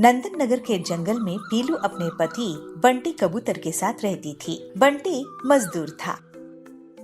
नंदन नगर के जंगल में पीलू अपने पति बंटी कबूतर के साथ रहती थी। बंटी मजदूर था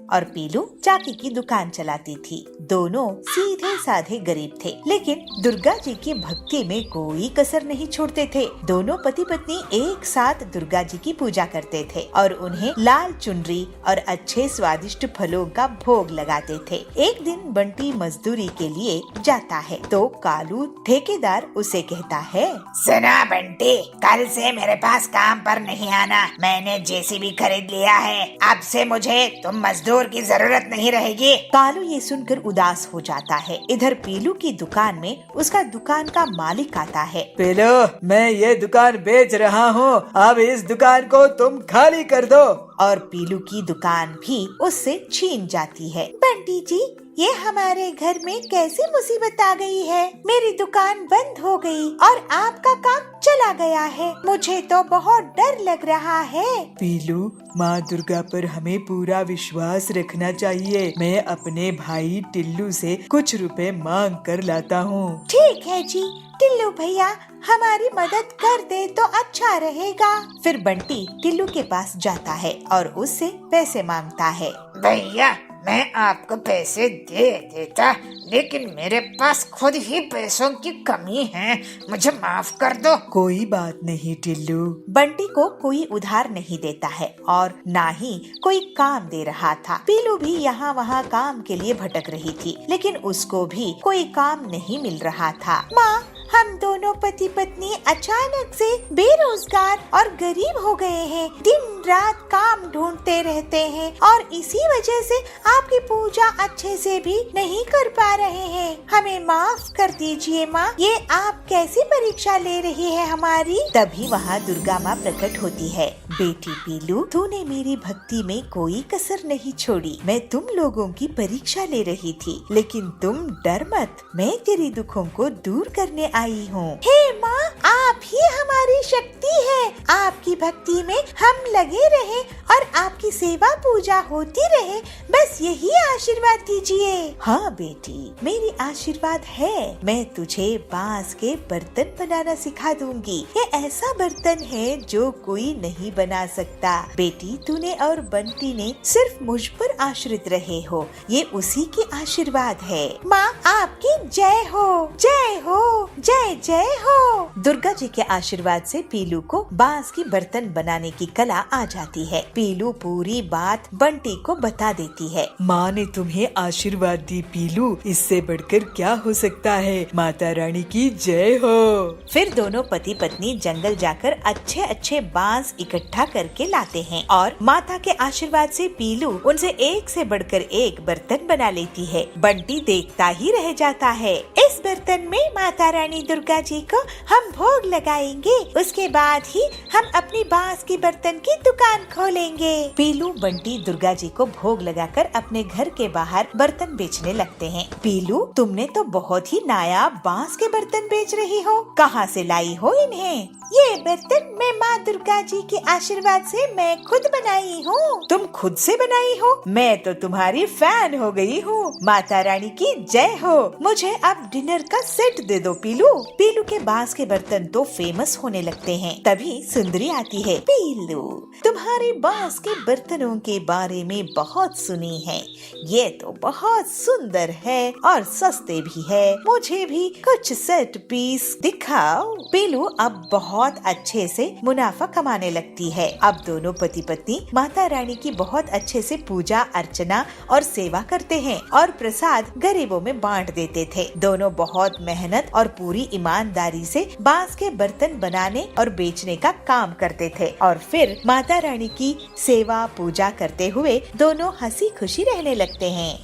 और पीलू चाकी की दुकान चलाती थी। दोनों सीधे साधे गरीब थे, लेकिन दुर्गा जी की भक्ति में कोई कसर नहीं छोड़ते थे। दोनों पति पत्नी एक साथ दुर्गा जी की पूजा करते थे और उन्हें लाल चुनरी और अच्छे स्वादिष्ट फलों का भोग लगाते थे। एक दिन बंटी मजदूरी के लिए जाता है तो कालू ठेकेदार उसे कहता है, सुना बंटी, कल से मेरे पास काम पर नहीं आना। मैंने जेसीबी खरीद लिया है। अब से मुझे तुम मजदूर की जरूरत नहीं रहेगी। कालू ये सुनकर उदास हो जाता है। इधर पीलू की दुकान में उसका दुकान का मालिक आता है। पीलू, मैं ये दुकान बेच रहा हूँ, अब इस दुकान को तुम खाली कर दो। और पीलू की दुकान भी उससे छीन जाती है। बंटी जी, ये हमारे घर में कैसी मुसीबत आ गई है। मेरी दुकान बंद हो गई और आपका काम चला गया है। मुझे तो बहुत डर लग रहा है। पीलू, माँ दुर्गा पर हमें पूरा विश्वास रखना चाहिए। मैं अपने भाई टिल्लू से कुछ रुपए मांग कर लाता हूँ। ठीक है जी, टिल्लू भैया हमारी मदद कर दे तो अच्छा रहेगा। फिर बंटी टिल्लू के पास जाता है और उससे पैसे मांगता है। भैया, मैं आपको पैसे दे देता, लेकिन मेरे पास खुद ही पैसों की कमी है। मुझे माफ कर दो। कोई बात नहीं टिल्लू। बंटी को कोई उधार नहीं देता है और ना ही कोई काम दे रहा था। पीलू भी यहाँ वहाँ काम के लिए भटक रही थी, लेकिन उसको भी कोई काम नहीं मिल रहा था। माँ, हम दोनों पति पत्नी अचानक से बेरोजगार और गरीब हो गए हैं। दिन रात काम ढूंढते रहते हैं और इसी वजह से आपकी पूजा अच्छे से भी नहीं कर पा रहे हैं। हमें माफ कर दीजिए माँ। ये आप कैसी परीक्षा ले रही है हमारी। तभी वहाँ दुर्गा माँ प्रकट होती है। बेटी पीलू, तूने मेरी भक्ति में कोई कसर नहीं छोड़ी। मैं तुम लोगों की परीक्षा ले रही थी, लेकिन तुम डर मत, मैं तेरी दुखों को दूर करने आई हूँ। हे माँ, आप ही हमारी शक्ति है। आपकी भक्ति में हम लगे रहे और आपकी सेवा पूजा होती रहे, बस यही आशीर्वाद दीजिए। हाँ बेटी, मेरी आशीर्वाद है। मैं तुझे बांस के बर्तन बनाना सिखा दूंगी। ये ऐसा बर्तन है जो कोई नहीं बना सकता। बेटी, तूने और बंटी ने सिर्फ मुझ पर आश्रित रहे हो, ये उसी की आशीर्वाद है। माँ, आपकी जय हो, जय हो, जय जय हो। दुर्गा जी के आशीर्वाद से पीलू को बांस की बर्तन बनाने की कला आ जाती है। पीलू पूरी बात बंटी को बता देती है। माँ ने तुम्हें आशीर्वाद दी पीलू, इससे बढ़कर क्या हो सकता है। माता रानी की जय हो। फिर दोनों पति पत्नी जंगल जाकर अच्छे अच्छे बांस इकट्ठा करके लाते हैं और माता के आशीर्वाद से पीलू उनसे एक से बढ़कर एक बर्तन बना लेती है। बंटी देखता ही रह जाता है। इस बर्तन में माता रानी दुर्गा जी को हम भोग लगाएंगे, उसके बाद ही हम अपनी बांस की बर्तन की दुकान खोलेंगे। पीलू बंटी दुर्गा जी को भोग लगाकर अपने घर के बाहर बर्तन बेचने लगते हैं। पीलू, तुमने तो बहुत ही नायाब बांस के बर्तन बेच रही हो, कहाँ से लाई हो इन्हें? ये बर्तन मैं माँ दुर्गा जी के आशीर्वाद से मैं खुद बनाई हूँ। तुम खुद से बनाई हो? मैं तो तुम्हारी फैन हो गई हूँ। माता रानी की जय हो। मुझे अब डिनर का सेट दे दो पीलू। पीलू के बांस के बर्तन तो फेमस होने लगते हैं। तभी सुंदरी आती है। पीलू, तुम्हारे बांस के बर्तनों के बारे में बहुत सुनी है। ये तो बहुत सुंदर है और सस्ते भी है। मुझे भी कुछ सेट पीस दिखाओ। पीलू अब बहुत अच्छे से मुनाफा कमाने लगती है। अब दोनों पति पत्नी माता रानी की बहुत अच्छे से पूजा अर्चना और सेवा करते हैं और प्रसाद गरीबों में बांट देते थे। दोनों बहुत मेहनत और पूरी ईमानदारी से बांस के बर्तन बनाने और बेचने का काम करते थे और फिर माता रानी की सेवा पूजा करते हुए दोनों हंसी खुशी रहने लगते हैं।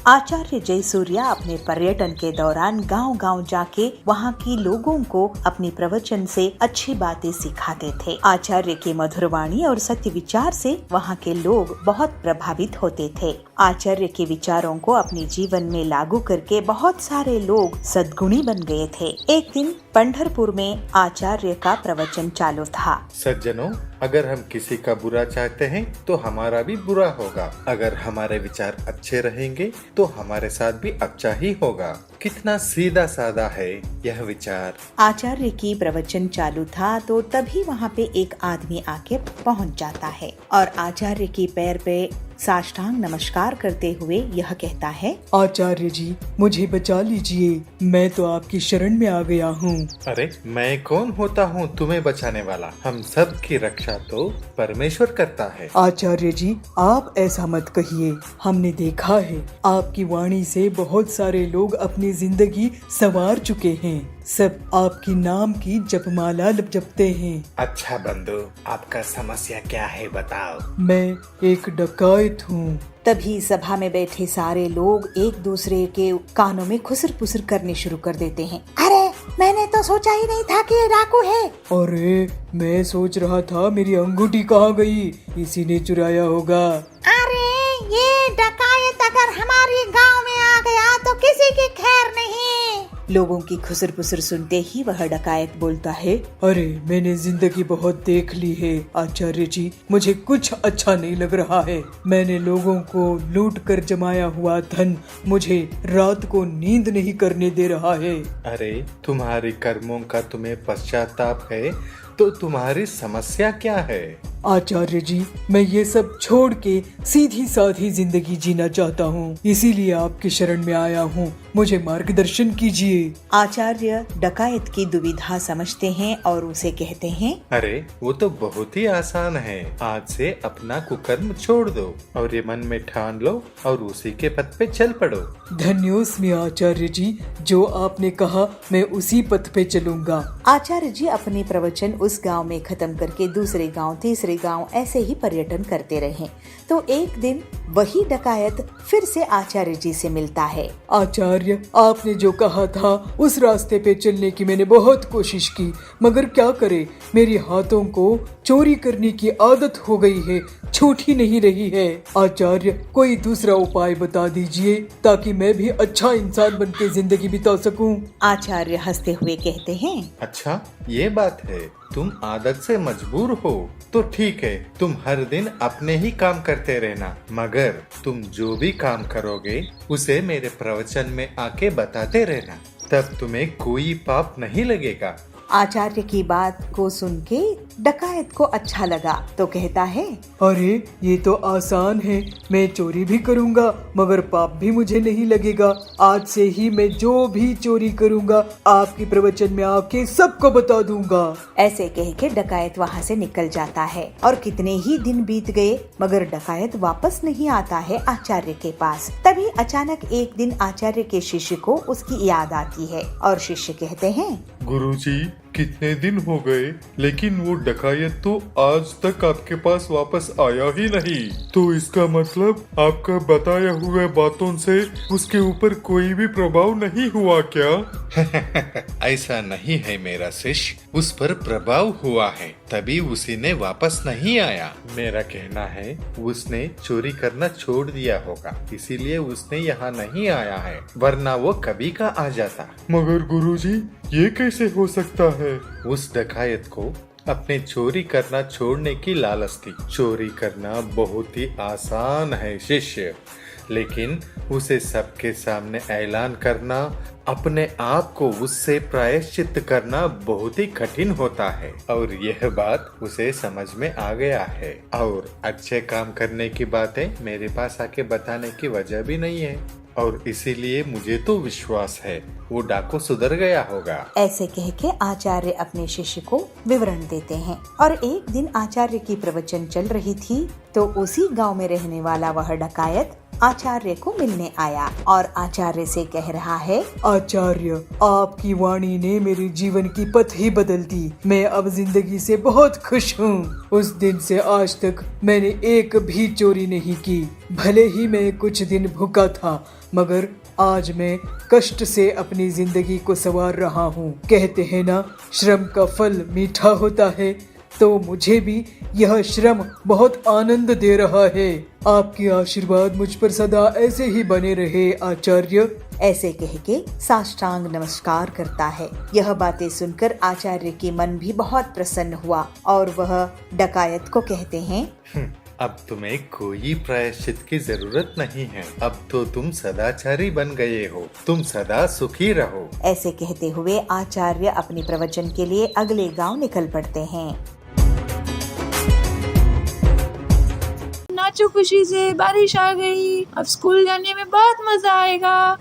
आचार्य जयसूर्या अपने पर्यटन के दौरान गांव-गांव जाके वहां के लोगों को अपनी प्रवचन से अच्छी बातें सिखाते थे। आचार्य के मधुर वाणी और सत्य विचार से वहां के लोग बहुत प्रभावित होते थे। आचार्य के विचारों को अपने जीवन में लागू करके बहुत सारे लोग सद्गुणी बन गए थे। एक दिन पंढरपुर में आचार्य का प्रवचन चालू था। सज्जनों, अगर हम किसी का बुरा चाहते हैं तो हमारा भी बुरा होगा। अगर हमारे विचार अच्छे रहेंगे तो हमारे साथ भी अच्छा ही होगा। कितना सीधा साधा है यह विचार। आचार्य की प्रवचन चालू था तो तभी वहाँ पे एक आदमी आके पहुँच जाता है और आचार्य के पैर पे साष्टांग नमस्कार करते हुए यह कहता है, आचार्य जी, मुझे बचा लीजिए, मैं तो आपकी शरण में आ गया हूँ। अरे मैं कौन होता हूँ तुम्हें बचाने वाला? हम सब की रक्षा तो परमेश्वर करता है। आचार्य जी, आप ऐसा मत कहिए। हमने देखा है आपकी वाणी से बहुत सारे लोग अपनी जिंदगी संवार चुके हैं। सब आपकी नाम की जपमाला जपते हैं। अच्छा बंधु, आपका समस्या क्या है बताओ। मैं एक डकायत हूँ। तभी सभा में बैठे सारे लोग एक दूसरे के कानों में खुसर पुसर करने शुरू कर देते हैं। अरे मैंने तो सोचा ही नहीं था कि ये डाकू है। अरे मैं सोच रहा था मेरी अंगूठी कहाँ गई, इसी ने चुराया होगा। अरे ये डकायत अगर हमारे गांव में आ गया तो किसी की खैर नहीं। लोगों की खुसर पुसर सुनते ही वह डकायत बोलता है, अरे मैंने जिंदगी बहुत देख ली है आचार्य जी, मुझे कुछ अच्छा नहीं लग रहा है। मैंने लोगों को लूट कर जमाया हुआ धन मुझे रात को नींद नहीं करने दे रहा है। अरे तुम्हारे कर्मों का तुम्हें पश्चाताप है तो तुम्हारी समस्या क्या है? आचार्य जी, मैं ये सब छोड़ के सीधी साधी जिंदगी जीना चाहता हूँ, इसीलिए आपकी शरण में आया हूँ, मुझे मार्गदर्शन कीजिए। आचार्य डकायत की दुविधा समझते हैं और उसे कहते हैं, अरे वो तो बहुत ही आसान है। आज से अपना कुकर्म छोड़ दो और ये मन में ठान लो और उसी के पथ पे चल पड़ो। धन्योस्मि आचार्य जी, जो आपने कहा मैं उसी पथ पे चलूंगा। आचार्य जी अपने प्रवचन उस गांव में खत्म करके दूसरे गांव, तीसरे गांव ऐसे ही पर्यटन करते रहे। तो एक दिन वही डकायत फिर से आचार्य जी से मिलता है। आचार्य, आपने जो कहा था उस रास्ते पे चलने की मैंने बहुत कोशिश की, मगर क्या करे, मेरे हाथों को चोरी करने की आदत हो गई है, छूट ही नहीं रही है। आचार्य, कोई दूसरा उपाय बता दीजिए ताकि मैं भी अच्छा इंसान बन के जिंदगी बिता सकूं। आचार्य हंसते हुए कहते हैं, अच्छा ये बात है, तुम आदत से मजबूर हो तो ठीक है, तुम हर दिन अपने ही काम करते रहना, मगर तुम जो भी काम करोगे उसे मेरे प्रवचन में आके बताते रहना, तब तुम्हें कोई पाप नहीं लगेगा। आचार्य की बात को सुन के डकायत को अच्छा लगा तो कहता है, अरे ये तो आसान है, मैं चोरी भी करूंगा मगर पाप भी मुझे नहीं लगेगा। आज से ही मैं जो भी चोरी करूंगा आपके प्रवचन में आके सबको बता दूंगा। ऐसे कह के डकायत वहाँ से निकल जाता है और कितने ही दिन बीत गए मगर डकायत वापस नहीं आता है आचार्य के पास। तभी अचानक एक दिन आचार्य के शिष्य को उसकी याद आती है और शिष्य कहते हैं, गुरुजी, कितने दिन हो गए लेकिन वो डकायत तो आज तक आपके पास वापस आया ही नहीं। तो इसका मतलब आपका बताया हुआ बातों से उसके ऊपर कोई भी प्रभाव नहीं हुआ क्या? ऐसा नहीं है मेरा शिष्य, उस पर प्रभाव हुआ है तभी उसी ने वापस नहीं आया। मेरा कहना है उसने चोरी करना छोड़ दिया होगा, इसीलिए उसने यहाँ नहीं आया है, वरना वो कभी का आ जाता। मगर गुरुजी, ये कैसे हो सकता है? उस डकायत को अपने चोरी करना छोड़ने की लालच थी। चोरी करना बहुत ही आसान है शिष्य, लेकिन उसे सबके सामने ऐलान करना, अपने आप को उससे प्रायश्चित करना बहुत ही कठिन होता है और यह बात उसे समझ में आ गया है। और अच्छे काम करने की बातें मेरे पास आके बताने की वजह भी नहीं है और इसीलिए मुझे तो विश्वास है वो डाकू सुधर गया होगा। ऐसे कह के आचार्य अपने शिष्य को विवरण देते हैं। और एक दिन आचार्य की प्रवचन चल रही थी तो उसी गांव में रहने वाला वह डकायत आचार्य को मिलने आया और आचार्य से कह रहा है, आचार्य, आपकी वाणी ने मेरे जीवन की पथ ही बदल दी। मैं अब जिंदगी से बहुत खुश हूँ। उस दिन से आज तक मैंने एक भी चोरी नहीं की। भले ही मैं कुछ दिन भूखा था मगर आज मैं कष्ट से अपनी जिंदगी को संवार रहा हूँ। कहते हैं ना, श्रम का फल मीठा होता है, तो मुझे भी यह श्रम बहुत आनंद दे रहा है। आपके आशीर्वाद मुझ पर सदा ऐसे ही बने रहे आचार्य। ऐसे कह के साष्टांग नमस्कार करता है। यह बातें सुनकर आचार्य के मन भी बहुत प्रसन्न हुआ और वह डकायत को कहते हैं, अब तुम्हें कोई प्रायश्चित की जरूरत नहीं है। अब तो तुम सदाचारी बन गए हो। तुम सदा सुखी रहो। ऐसे कहते हुए आचार्य अपने प्रवचन के लिए अगले गांव निकल पड़ते हैं। नाचो खुशी से, बारिश आ गई, अब स्कूल जाने में बहुत मजा आएगा।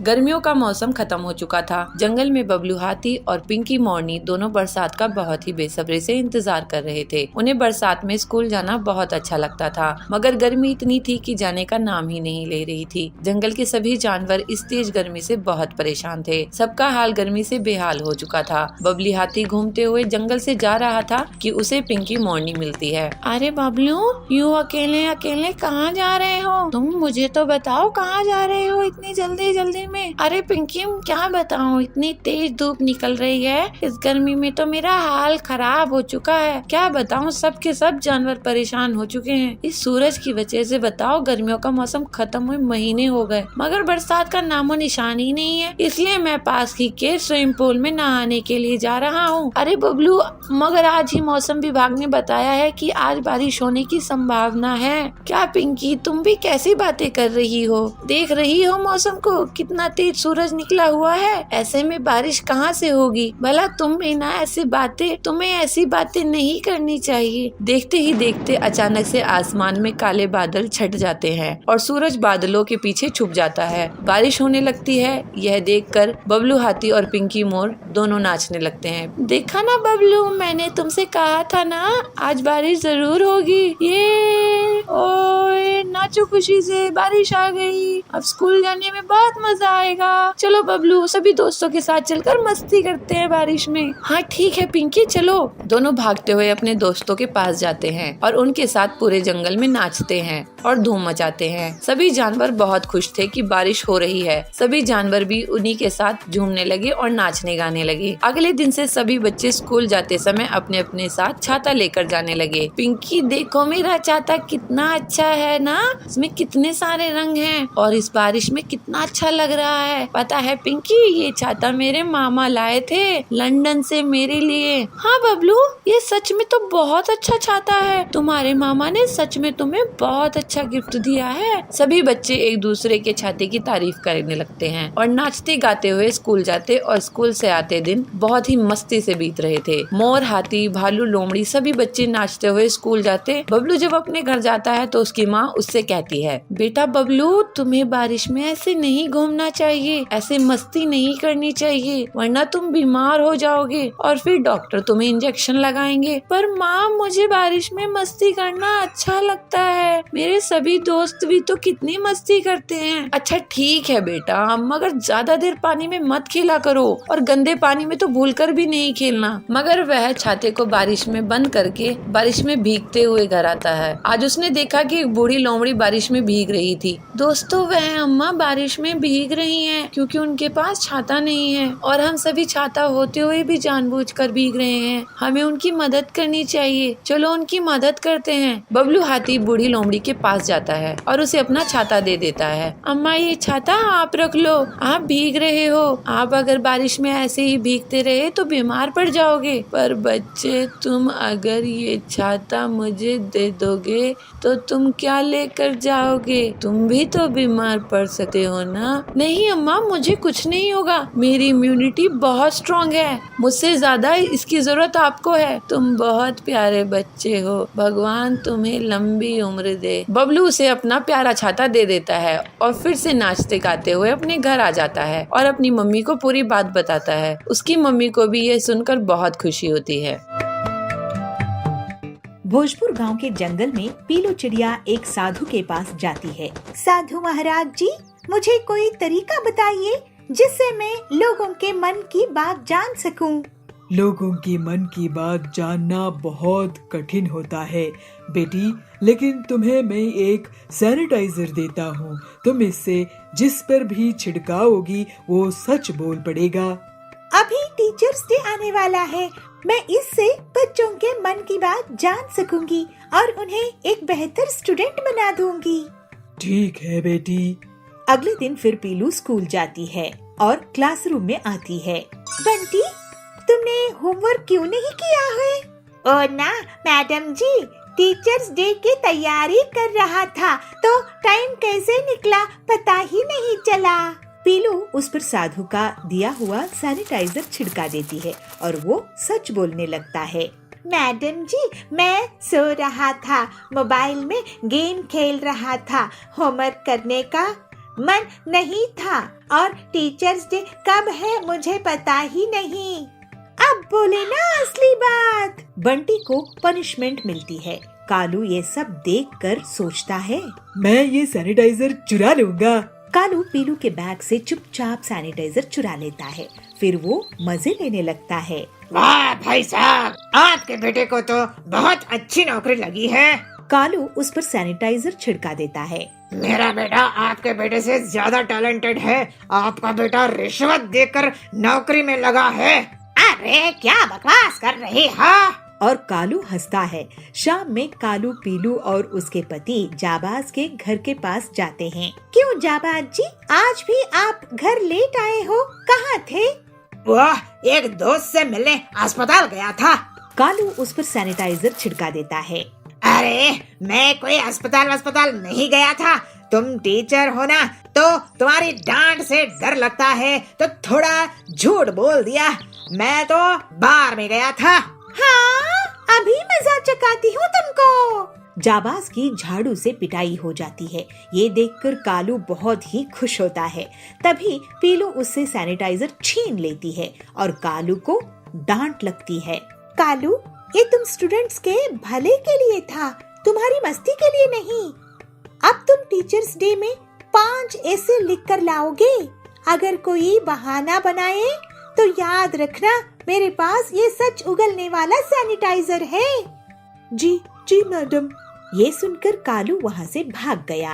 गर्मियों का मौसम खत्म हो चुका था। जंगल में बबलू हाथी और पिंकी मोरनी दोनों बरसात का बहुत ही बेसब्री से इंतजार कर रहे थे। उन्हें बरसात में स्कूल जाना बहुत अच्छा लगता था, मगर गर्मी इतनी थी कि जाने का नाम ही नहीं ले रही थी। जंगल के सभी जानवर इस तेज गर्मी से बहुत परेशान थे। सबका हाल गर्मी से बेहाल हो चुका था। बबली हाथी घूमते हुए जंगल से जा रहा था कि उसे पिंकी मोरनी मिलती है। अरे बबलू, यूँ अकेले अकेले कहाँ जा रहे हो? तुम मुझे तो बताओ, कहाँ जा रहे हो इतनी जल्दी जल्दी में? अरे पिंकी, क्या बताऊं, इतनी तेज धूप निकल रही है। इस गर्मी में तो मेरा हाल खराब हो चुका है। क्या बताऊं, सब के सब जानवर परेशान हो चुके हैं इस सूरज की वजह से। बताओ, गर्मियों का मौसम खत्म हुए महीने हो गए, मगर बरसात का नामो निशान ही नहीं है। इसलिए मैं पास ही के स्विमिंग पूल में नहाने के लिए जा रहा हूँ। अरे बबलू, मगर आज ही मौसम विभाग ने बताया है कि आज बारिश होने की संभावना है। क्या पिंकी, तुम भी कैसी बातें कर रही हो? देख रही हो मौसम को, कितना तेज सूरज निकला हुआ है। ऐसे में बारिश कहाँ से होगी? भला तुम्हें ऐसी बातें नहीं करनी चाहिए। देखते ही देखते अचानक से आसमान में काले बादल छट जाते हैं और सूरज बादलों के पीछे छुप जाता है। बारिश होने लगती है। यह देखकर बबलू हाथी और पिंकी मोर दोनों नाचने लगते हैं। देखा ना बबलू, मैंने तुमसे कहा था ना, आज बारिश जरूर होगी। ये ओए, नाचो खुशी से, बारिश आ गई, अब स्कूल जाने में बहुत मजा आएगा। चलो बबलू, सभी दोस्तों के साथ चलकर मस्ती करते हैं बारिश में। हाँ ठीक है पिंकी, चलो। दोनों भागते हुए अपने दोस्तों के पास जाते हैं और उनके साथ पूरे जंगल में नाचते हैं और धूम मचाते हैं। सभी जानवर बहुत खुश थे कि बारिश हो रही है। सभी जानवर भी उन्हीं के साथ झूमने लगे और नाचने गाने लगे। अगले दिन से सभी बच्चे स्कूल जाते समय अपने अपने साथ छाता लेकर जाने लगे। पिंकी, देखो मेरा छाता कितना अच्छा है ना, इसमें कितने सारे रंग हैं और इस बारिश में कितना अच्छा लग रहा है। पता है पिंकी, ये छाता मेरे मामा लाए थे लंदन से मेरे लिए। हाँ बबलू, ये सच में तो बहुत अच्छा छाता है। तुम्हारे मामा ने सच में तुम्हें बहुत अच्छा गिफ्ट दिया है। सभी बच्चे एक दूसरे के छाते की तारीफ करने लगते हैं और नाचते गाते हुए स्कूल जाते और स्कूल से आते दिन बहुत ही मस्ती से बीत रहे थे। मोर, हाथी, भालू, लोमड़ी सभी बच्चे नाचते हुए स्कूल जाते। बबलू जब अपने घर जाता है तो उसकी माँ उससे कहती है, बेटा बबलू, तुम्हें बारिश में ऐसे नहीं घूमना चाहिए, ऐसे मस्ती नहीं करनी चाहिए, वरना तुम बीमार हो जाओगे और फिर डॉक्टर तुम्हें इंजेक्शन लगाएंगे। पर माँ, मुझे बारिश में मस्ती करना अच्छा लगता है। मेरे सभी दोस्त भी तो कितनी मस्ती करते हैं। अच्छा ठीक है बेटा, मगर ज्यादा देर पानी में मत खेला करो और गंदे पानी में तो भूलकर भी नहीं खेलना। मगर वह छाते को बारिश में बंद करके बारिश में भीगते हुए घर आता है। आज उसने देखा कि एक बूढ़ी लोमड़ी बारिश में भीग रही थी। दोस्तों, वह अम्मा बारिश में भीग रही हैं क्योंकि उनके पास छाता नहीं है और हम सभी छाता होते हुए भी जानबूझकर भीग रहे हैं। हमें उनकी मदद करनी चाहिए। चलो उनकी मदद करते हैं। बबलू हाथी बूढ़ी लोमड़ी के पास जाता है और उसे अपना छाता दे देता है। अम्मा, ये छाता आप रख लो, आप भीग रहे हो। आप अगर बारिश में ऐसे ही भीगते रहे तो बीमार पड़ जाओगे। पर बच्चे, तुम अगर ये छाता मुझे दे दोगे तो तुम क्या लेकर जाओगे? तुम भी तो बीमार पड़ सकते हो ना। नहीं अम्मा, मुझे कुछ नहीं होगा, मेरी इम्यूनिटी बहुत स्ट्रॉन्ग है। मुझसे ज्यादा इसकी जरूरत आपको है। तुम बहुत प्यारे बच्चे हो, भगवान तुम्हें लंबी उम्र दे। बबलू उसे अपना प्यारा छाता दे देता है और फिर से नाचते गाते हुए अपने घर आ जाता है और अपनी मम्मी को पूरी बात बताता है। उसकी मम्मी को भी यह सुनकर बहुत खुशी होती है। भोजपुर गांव के जंगल में पीलू चिड़िया एक साधु के पास जाती है। साधु महाराज जी, मुझे कोई तरीका बताइए जिससे मैं लोगों के मन की बात जान सकूं। लोगों के मन की बात जानना बहुत कठिन होता है बेटी, लेकिन तुम्हें मैं एक सैनिटाइजर देता हूँ। तुम इससे जिस पर भी छिड़काओगी वो सच बोल पड़ेगा। अभी टीका टीचर्स डे आने वाला है। मैं इससे बच्चों के मन की बात जान सकूंगी और उन्हें एक बेहतर स्टूडेंट बना दूंगी। ठीक है बेटी। अगले दिन फिर पीलू स्कूल जाती है और क्लासरूम में आती है। बंटी, तुमने होमवर्क क्यों नहीं किया है? ओ ना मैडम जी, टीचर्स डे की तैयारी कर रहा था तो टाइम कैसे निकला पता ही नहीं चला। पीलू उस पर साधु का दिया हुआ सैनिटाइजर छिड़का देती है और वो सच बोलने लगता है। मैडम जी, मैं सो रहा था, मोबाइल में गेम खेल रहा था, होमवर्क करने का मन नहीं था और टीचर्स डे कब है मुझे पता ही नहीं। अब बोले ना असली बात। बंटी को पनिशमेंट मिलती है। कालू ये सब देखकर सोचता है, मैं ये सैनिटाइजर चुरा लूंगा। कालू पीलू के बैग से चुपचाप सैनिटाइजर चुरा लेता है। फिर वो मजे लेने लगता है। वाह भाई साहब, आपके बेटे को तो बहुत अच्छी नौकरी लगी है। कालू उस पर सैनिटाइजर छिड़का देता है। मेरा बेटा आपके बेटे से ज्यादा टैलेंटेड है। आपका बेटा रिश्वत देकर नौकरी में लगा है। अरे क्या बकवास कर रही हो? और कालू हंसता है। शाम में कालू पीलू और उसके पति जाबाज के घर के पास जाते हैं। क्यों जाबाज जी, आज भी आप घर लेट आए हो? कहाँ थे? वह एक दोस्त से मिलने अस्पताल गया था। कालू उस पर सैनिटाइजर छिड़का देता है। अरे मैं कोई अस्पताल नहीं गया था। तुम टीचर हो ना, तो तुम्हारी डांट से डर लगता है तो थोड़ा झूठ बोल दिया। मैं तो बार में गया था। हाँ, अभी मजाक चकाती हूँ तुमको। जाबाज की झाड़ू से पिटाई हो जाती है। ये देखकर कालू बहुत ही खुश होता है। तभी पीलू उससे सैनिटाइजर छीन लेती है और कालू को डांट लगती है। कालू, ये तुम स्टूडेंट्स के भले के लिए था, तुम्हारी मस्ती के लिए नहीं। अब तुम टीचर्स डे में 5 ऐसे लिख कर लाओगे। अगर कोई बहाना बनाए तो याद रखना, मेरे पास ये सच उगलने वाला सैनिटाइजर है। जी जी मैडम। ये सुनकर कालू वहाँ से भाग गया।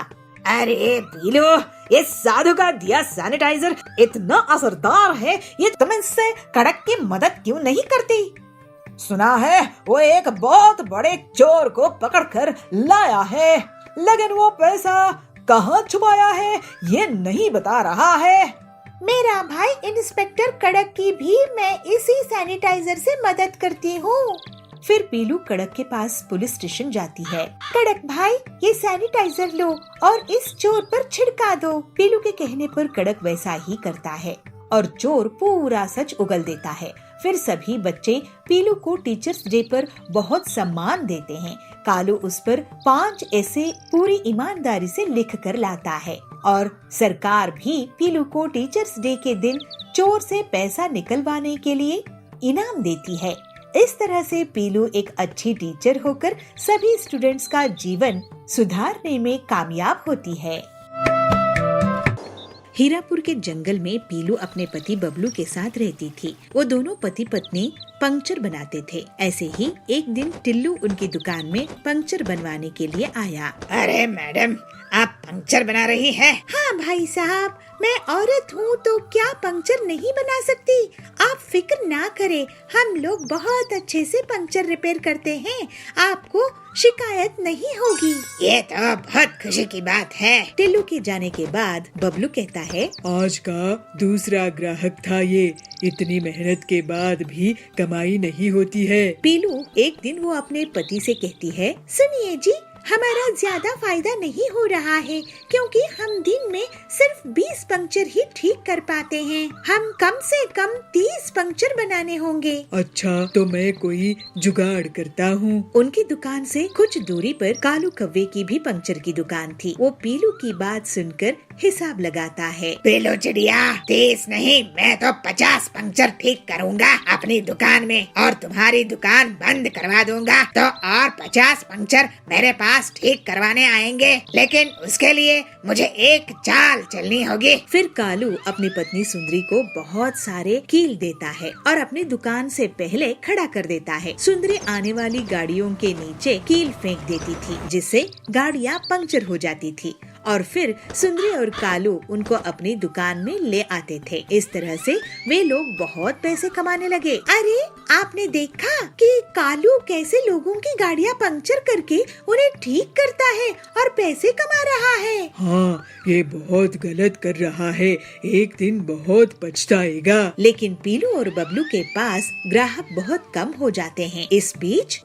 अरे पीलू, ये साधु का दिया सैनिटाइजर इतना असरदार है, ये तुम इससे कड़क की मदद क्यों नहीं करती? सुना है वो एक बहुत बड़े चोर को पकड़कर लाया है, लेकिन वो पैसा कहाँ छुपाया है ये नहीं बता रहा है। मेरा भाई इंस्पेक्टर कड़क की भी मैं इसी सैनिटाइजर से मदद करती हूँ। फिर पीलू कड़क के पास पुलिस स्टेशन जाती है। कड़क भाई, ये सैनिटाइजर लो और इस चोर पर छिड़का दो। पीलू के कहने पर कड़क वैसा ही करता है और चोर पूरा सच उगल देता है। फिर सभी बच्चे पीलू को टीचर्स डे पर बहुत सम्मान देते हैं। कालू उस पर 5 ऐसे पूरी ईमानदारी से लिख कर लाता है और सरकार भी पीलू को टीचर्स डे के दिन चोर से पैसा निकलवाने के लिए इनाम देती है। इस तरह से पीलू एक अच्छी टीचर होकर सभी स्टूडेंट्स का जीवन सुधारने में कामयाब होती है। हीरापुर के जंगल में पीलू अपने पति बबलू के साथ रहती थी। वो दोनों पति पत्नी पंक्चर बनाते थे। ऐसे ही एक दिन टिल्लू उनकी दुकान में पंक्चर बनवाने के लिए आया। अरे मैडम, आप पंक्चर बना रही हैं? हाँ भाई साहब, मैं औरत हूँ तो क्या पंक्चर नहीं बना सकती? आप फिक्र ना करें, हम लोग बहुत अच्छे से पंक्चर रिपेयर करते हैं, आपको शिकायत नहीं होगी। ये तो बहुत खुशी की बात है। टिल्लू के जाने के बाद बबलू कहता है, आज का दूसरा ग्राहक था ये। इतनी मेहनत के बाद भी कमाई नहीं होती है। पीलू एक दिन वो अपने पति से कहती है, सुनिए जी, हमारा ज्यादा फायदा नहीं हो रहा है क्योंकि हम दिन में सिर्फ 20 पंक्चर ही ठीक कर पाते हैं। हम कम से कम 30 पंक्चर बनाने होंगे। अच्छा, तो मैं कोई जुगाड़ करता हूँ। उनकी दुकान से कुछ दूरी पर कालू कव्वे की भी पंक्चर की दुकान थी। वो पीलू की बात सुनकर हिसाब लगाता है। पीलू चिड़िया, 30 नहीं, मैं तो 50 पंक्चर ठीक करूँगा अपनी दुकान में और तुम्हारी दुकान बंद करवा दूंगा। तो और 50 पंक्चर मेरे पास ठीक करवाने आएंगे, लेकिन उसके लिए मुझे एक चाल चलनी होगी। फिर कालू अपनी पत्नी सुंदरी को बहुत सारे कील देता है और अपनी दुकान से पहले खड़ा कर देता है। सुंदरी आने वाली गाड़ियों के नीचे कील फेंक देती थी, जिससे गाड़ियाँ पंक्चर हो जाती थी और फिर सुंदरी और कालू उनको अपनी दुकान में ले आते थे। इस तरह से वे लोग बहुत पैसे कमाने लगे। अरे आपने देखा कि कालू कैसे लोगों की गाड़ियाँ पंक्चर करके उन्हें ठीक करता है और पैसे कमा रहा है। हाँ, ये बहुत गलत कर रहा है, एक दिन बहुत पछताएगा। लेकिन पीलू और बबलू के पास ग्राहक बहुत कम हो जाते हैं। इस बीच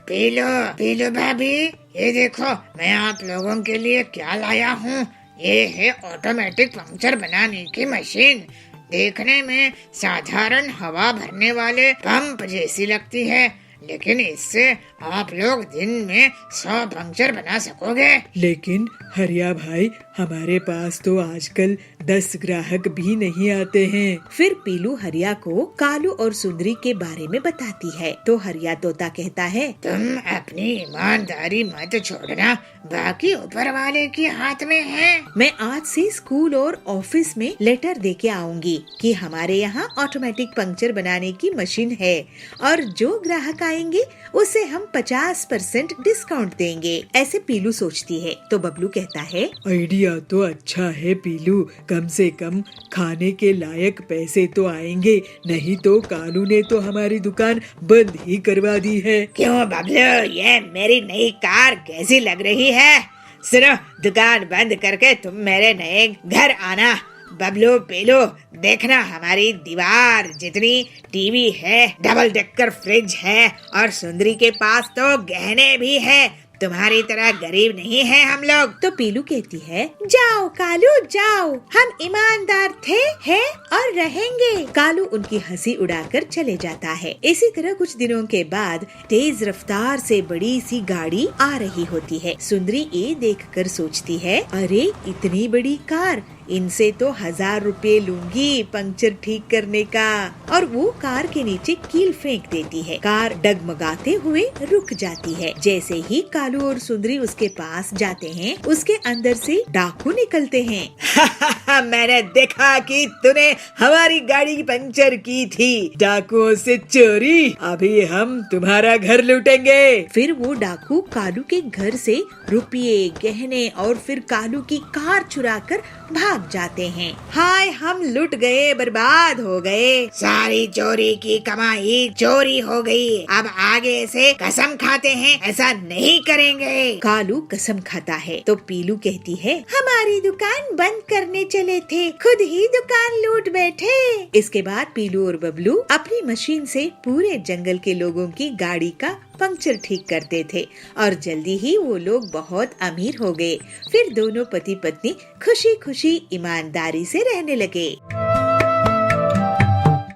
पीलू भाभी, ये देखो मैं आप लोगों के लिए क्या लाया हूँ। ये है ऑटोमेटिक पंक्चर बनाने की मशीन। देखने में साधारण हवा भरने वाले पंप जैसी लगती है, लेकिन इससे आप लोग दिन में 100 पंक्चर बना सकोगे। लेकिन हरिया भाई, हमारे पास तो आजकल 10 ग्राहक भी नहीं आते हैं। फिर पीलू हरिया को कालू और सुंदरी के बारे में बताती है। तो हरिया तोता कहता है, तुम अपनी ईमानदारी मत छोड़ना, बाकी ऊपर वाले के हाथ में है। मैं आज से स्कूल और ऑफिस में लेटर दे के आऊंगी कि हमारे यहाँ ऑटोमेटिक पंक्चर बनाने की मशीन है और जो ग्राहक आएंगे उसे हम 50% डिस्काउंट देंगे। ऐसे पीलू सोचती है। तो बबलू कहता है, आइडिया तो अच्छा है पीलू, कम से कम खाने के लायक पैसे तो आएंगे, नहीं तो कालू ने तो हमारी दुकान बंद ही करवा दी है। क्यों बबलू, ये मेरी नई कार कैसी लग रही है? सुनो, दुकान बंद करके तुम मेरे नए घर आना। बबलू पीलू, देखना हमारी दीवार जितनी टीवी है, डबल डेकर फ्रिज है और सुंदरी के पास तो गहने भी है। तुम्हारी तरह गरीब नहीं है हम लोग। तो पीलू कहती है, जाओ कालू जाओ, हम ईमानदार थे, हैं और रहेंगे। कालू उनकी हंसी उड़ाकर चले जाता है। इसी तरह कुछ दिनों के बाद तेज रफ्तार से बड़ी सी गाड़ी आ रही होती है। सुंदरी ये देखकर सोचती है, अरे इतनी बड़ी कार, इनसे तो 1000 रुपए लूंगी पंक्चर ठीक करने का। और वो कार के नीचे कील फेंक देती है। कार डगमगाते हुए रुक जाती है। जैसे ही कालू और सुंदरी उसके पास जाते हैं, उसके अंदर से डाकू निकलते हैं। मैंने देखा कि तूने हमारी गाड़ी की पंक्चर की थी। डाकुओं से चोरी, अभी हम तुम्हारा घर लूटेंगे। फिर वो डाकू कालू के घर से रुपये, गहने और फिर कालू की कार चुराकर भाग जाते हैं। हाय, हम लुट गए, बर्बाद हो गए। सारी चोरी की कमाई चोरी हो गई। अब आगे से कसम खाते हैं ऐसा नहीं करेंगे। कालू कसम खाता है। तो पीलू कहती है, हमारी दुकान बंद करने चले थे, खुद ही दुकान लूट बैठे। इसके बाद पीलू और बबलू अपनी मशीन से पूरे जंगल के लोगों की गाड़ी का पंक्चर ठीक करते थे और जल्दी ही वो लोग बहुत अमीर हो गए। फिर दोनों पति पत्नी खुशी खुशी ईमानदारी से रहने लगे।